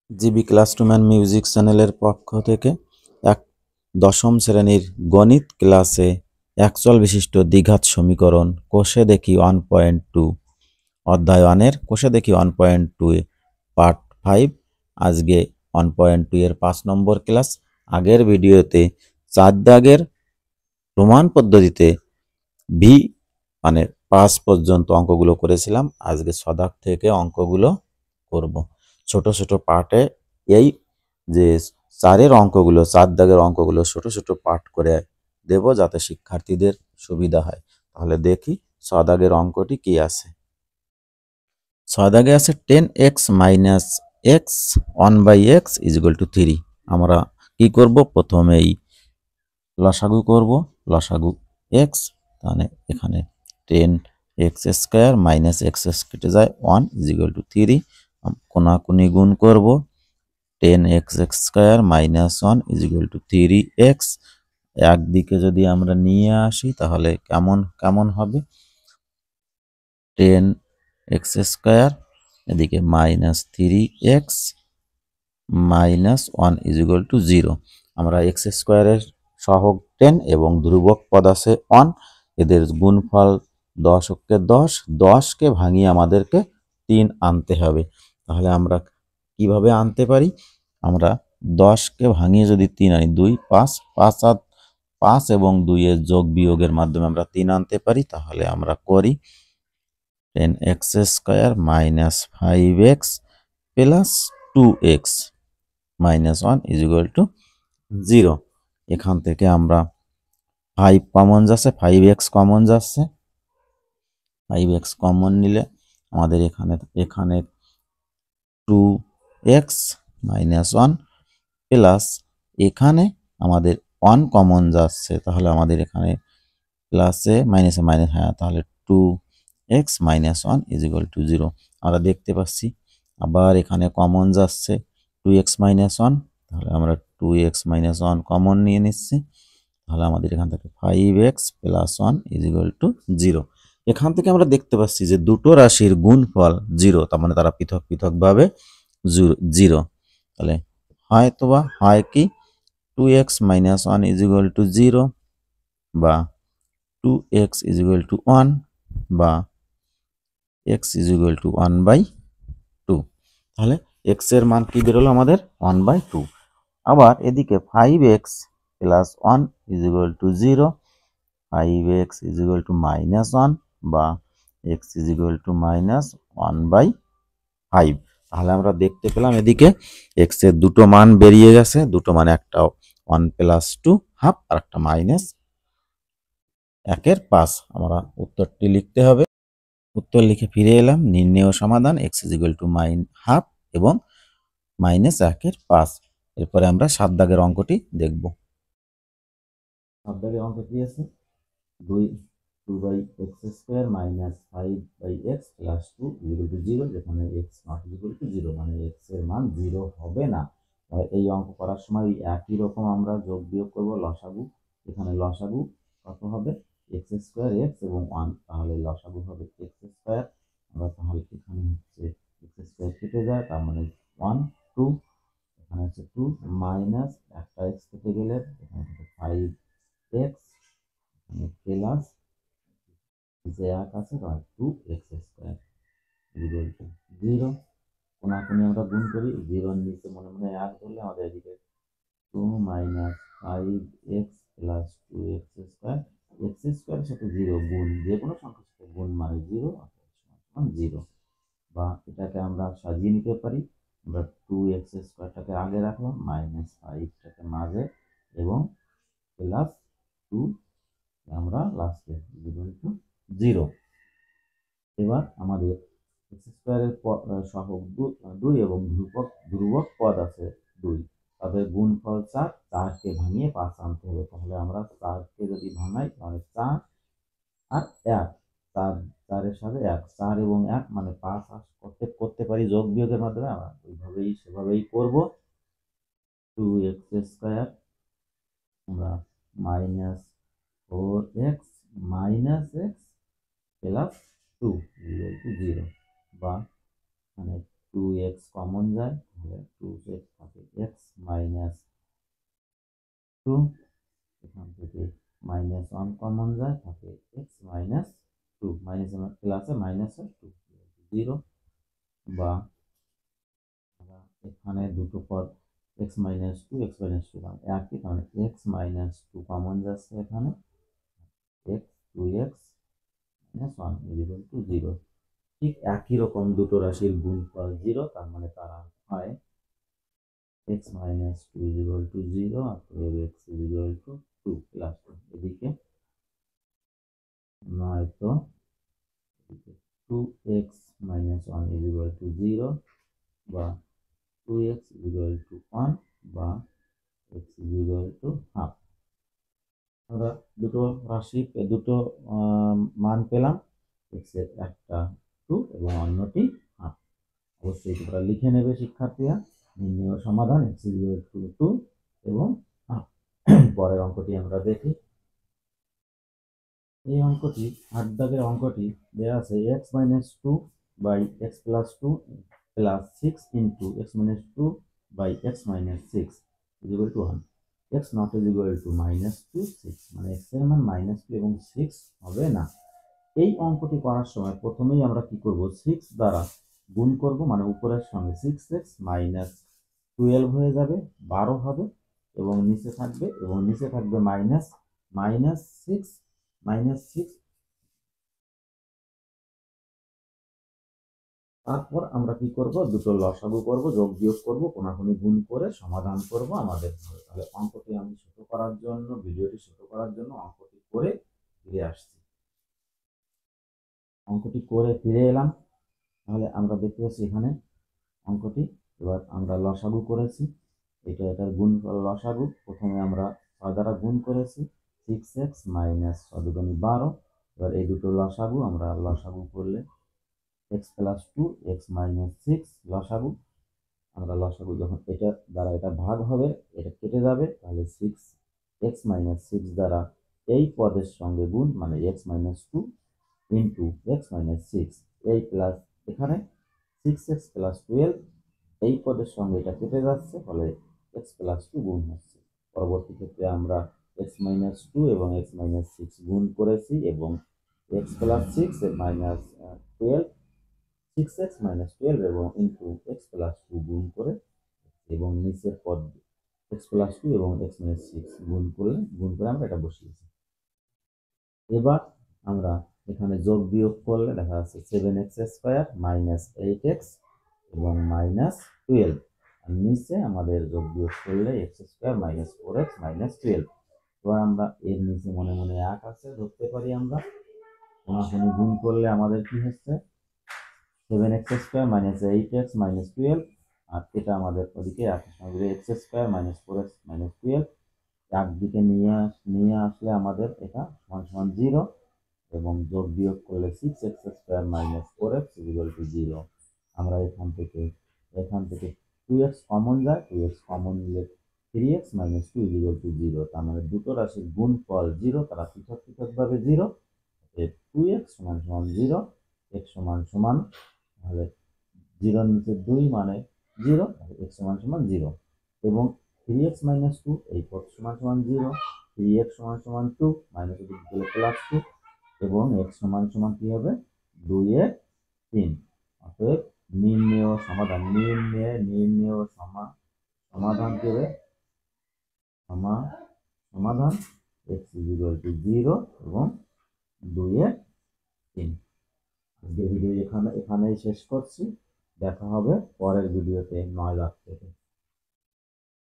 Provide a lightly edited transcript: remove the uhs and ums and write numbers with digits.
GB classroom music চ্যানেলের পক্ষ থেকে দশম শ্রেণীর গণিত ক্লাসে একচল বিশিষ্ট দ্বিঘাত সমীকরণ কোষে দেখি 1.2 অধ্যায় 1-এর কোষে দেখি 1.2 পার্ট 5 আজকে 1.2 এর 5 নম্বর ক্লাস। আগের ভিডিওতে 4 দাগের প্রমাণ পদ্ধতিতে ভি মানে 5 পর্যন্ত অঙ্কগুলো করেছিলাম। আজকে 6 দাগ থেকে অঙ্কগুলো করব। ছোট ছোট পার্টে এই যে 4 অঙ্কগুলো 4 দাগের অঙ্কগুলো ছোট ছোট পার্ট করে দেব যাতে শিক্ষার্থীদের সুবিধা হয়। তাহলে দেখি 6 দাগের অঙ্কটি কি আছে। 6 দাগে আছে 10x - x 1/x = 3। আমরা কি করব, প্রথমেই লসাগু করব। লসাগু x, তাহলে এখানে 10x² - x কেটে যায় 1 = 3। কোনাকুনি গুণ করব, 10x² - 1 = 3x। একদিকে যদি আমরা নিয়ে আসি তাহলে কেমন হবে, 10x² এদিকে -3x - 1 = 0। আমরা x² এর সহগ 10 এবং ধ্রুবক পদ আছে 1, এদের গুণফল 10 × 10, 10কে ভাঙিয়ে আমাদেরকে 3 আনতে হবে। তাহলে আমরা কিভাবে আনতে পারি, আমরা 10কে ভাঙিয়ে যদি 3 আনি, 2 5 5 আর 5 এবং 2 এর যোগ বিয়োগের মাধ্যমে আমরা 3 আনতে পারি। তাহলে আমরা করি 10x² - 5x + 2x - 1 = 0। এখান থেকে আমরা 5 কমন যাচ্ছে, 5x কমন যাচ্ছে। 5x কমন নিলে আমাদের এখানে 2x - 1 প্লাস এখানে আমাদের 1 কমন যাচ্ছে, তাহলে আমাদের এখানে প্লাসে মাইনাসে মাইনাস, হ্যাঁ, তাহলে 2x - 1 = 0। আমরা দেখতে পাচ্ছি আবার এখানে কমন যাচ্ছে 2x - 1, তাহলে আমরা 2x - 1 কমন নিয়ে নিচ্ছি। তাহলে আমাদের এখান থেকে 5x + 1 = 0। এখান থেকে আমরা দেখতে পাচ্ছি যে দুটো রাশির গুণফল 0, তার মানে তারা পৃথক পৃথকভাবে 0। তাহলে হয়তোবা হয় কি 2x - 1 = 0 বা 2x = 1 বা x = 1/2। তাহলে x এর মান কি বেরোলো আমাদের 1/2। আবার এদিকে 5x + 1 = 0, 5x = -1 বা x = -1/5। তাহলে আমরা দেখতে পেলাম এদিকে x এর দুটো মান বেরিয়ে গেছে, দুটো মানে একটা 1 + 2 হাফ আর একটা -1/5। আমরা উত্তরটি লিখতে হবে। উত্তর লিখে ফিরে এলাম। নির্ণেয় সমাধান x = -1/2 এবং -1/5। এরপরে আমরা 7 দাগের অঙ্কটি দেখব। 7 দাগের অঙ্ক কি আছে, 2/x² - 5/x + 2 = 0, যেখানে x ≠ 0, মানে x এর মান 0 হবে না। এই অঙ্ক করার সময় একই রকম আমরা যোগ বিয়োগ করব লসাগু। এখানে লসাগু কত হবে, x² x এবং 1, তাহলে লসাগু হবে x²। আমরা তাহলে এখানে হচ্ছে x² কেটে যায়, তার মানে 1 2, এখানে হচ্ছে 2 মাইনাস একটা x কেটে গেলে এখানে 5x প্লাস যে 1 আছে, তাহলে 2x² = 0। কোনাকুনি আমরা গুণ করি, 0 এর নিচে মনে মনে 1 ধরলে আমাদের এদিকে 2 - 5x + 2x², x² এর সাথে 0 গুণ, যে কোনো সংখ্যার সাথে গুণ মানে 0, অর্থাৎ 0। বা এটাকে আমরা সাজিয়ে নিতে পারি, আমরা 2x² আগে রাখলাম, -5টাকে মাঝে এবং প্লাস 2 আমরা লাস্টে = 0। এবার আমাদের x² এর সহগ 2 এবং ধ্রুবক পদ আছে 2, তাদের গুণফল 4, 4কে ভাঙিয়ে 5 আনতে হবে। তাহলে আমরা 4কে যদি ভাঙাই তাহলে 4 আর 1, 4 এর সাথে 1, 4 এবং 1 মানে 5 করতে পারি যোগ বিয়োগের মাধ্যমে। আমরা সেভাবেই করব। 2x² আমরা -4x - x + 2 = 0 বা মানে 2x কমন যায়, তাহলে 2x থাকে x মাইনাস 2, এখান থেকে -1 কমন যায়, থাকে x মাইনাস 2, মাইনাস প্লাসে মাইনাস 2 0, বা এখানে দুটো পদ x মাইনাস 2 একই, তাহলে x মাইনাস 2 কমন যাচ্ছে এখানে, x 2x minus 1 equal to 0। ঠিক একই রকম দুটো রাশির গুণফল 0, তার মানে তারা হয় x মাইনাস 2 ইকুয়াল টু 0, অতএব x ইকুয়াল টু 2 প্লাস 2। এদিকে নয়তো 2x মাইনাস 1 ইকুয়াল টু 0, বা 2x ইকুয়াল টু 1, বা x ইকুয়াল টু হাফ। আমরা দুটো রাশি দুটো মান পেলাম, x এর একটা 2 এবং অন্যটি হাফ। অবশ্যই তোমরা লিখে নেবে শিক্ষার্থীরা। নির্ণয় সমাধান x ইকুয়াল টু 2 এবং হাফ। পরের অঙ্কটি আমরা দেখি। এই অঙ্কটি 8 দাগের অঙ্কটি দেওয়া আছে x minus 2 by x plus 2 plus 6 into x minus 2 by x minus 6 equal to 1, x not equal to minus 2 6, মানে x এর মান মাইনাস 2 এবং 6 হবে না। এই অঙ্কটি করার সময় প্রথমেই আমরা কি করব, 6 দ্বারা গুণ করব, মানে উপরের সঙ্গে 6x মাইনাস 12 হয়ে যাবে, 12 হবে, এবং নিচে থাকবে মাইনাস 6। তারপর আমরা কি করব, দুটো লসাগু করব, যোগ বিয়োগ করব, কোনাকুনি গুণ করে সমাধান করব আমাদের। তাহলে অঙ্কটি আমি ছোট করার জন্য, ভিডিওটি ছোট করার জন্য অঙ্কটি করে ফিরে আসছি। অঙ্কটি করে ফিরে এলাম। তাহলে আমরা দেখতে পাচ্ছি এখানে অঙ্কটি, এবার আমরা লসাগু করেছি, এটার গুণফল লসাগু। প্রথমে আমরা 6 দ্বারা গুণ করেছি, 6x মাইনাস 6 দুগুণে 12। এবার এই দুটো লসাগু, আমরা লসাগু করলে x প্লাস 2 x মাইনাস 6 লসাগু। আমরা লসাগু যখন এটা দ্বারা এটা ভাগ হবে, এটা কেটে যাবে, তাহলে 6x মাইনাস 6 দ্বারা এই পদের সঙ্গে গুণ, মানে x minus 2 into x minus 6, এই প্লাস এখানে 6x প্লাস 12, এই পদের সঙ্গে এটা কেটে যাচ্ছে, ফলে x প্লাস 2 গুণ হচ্ছে। পরবর্তী ক্ষেত্রে আমরা x মাইনাস 2 এবং x মাইনাস 6 গুণ করেছি, এবং x plus 6 minus 12, 6x minus 12 এবং ইন্টু x প্লাস 2 গুণ করে, এবং নিচের পদ x প্লাস 2 এবং x মাইনাস 6 গুণ করে আমরা এটা বসিয়েছি। এবার আমরা এখানে যোগ বিয়োগ করলে দেখা যাচ্ছে 7x স্কোয়ার মাইনাস 8x এবং মাইনাস 12, আর নিচে আমাদের যোগ বিয়োগ করলে x square minus 4x minus 12। এবার আমরা এর নিচে মনে মনে 1 আছে ধরতে পারি আমরা, কোনাকুনি গুণ করলে আমাদের কি হচ্ছে 7x square minus 8x minus 12, আর এটা আমাদের ওদিকে x square minus 4x minus 12 একদিকে নিয়ে আসলে আমাদের এটা সমান সমান 0, এবং যোগ বিয়োগ করলে 6x square minus 4x equal to 0। আমরা এখান থেকে 2x কমন যায়, 2x কমন নিলে 3x মাইনাস 2 ইকুয়াল টু 0। তার মানে দুটো রাশির গুণফল 0, তারা পৃথকভাবে 0। 2x সমান সমান 0, x সমান সমান, তাহলে 0 নিচে 2 মানে 0, x সমান সমান 0, এবং 3x মাইনাস 2 এই পদ সমান সমান 0, 3x সমান সমান 2 মাইনাস দিলে প্লাস 2, এবং x সমান সমান কি হবে 2 এর 3। অতএব নির্ণেয় সমাধান কি হবে, সমাধান x ইকুয়াল টু 0 এবং 2 এর 3। আজকের ভিডিও এখানেই শেষ করছি। দেখা হবে পরের ভিডিওতে 9 লাখ থেকে।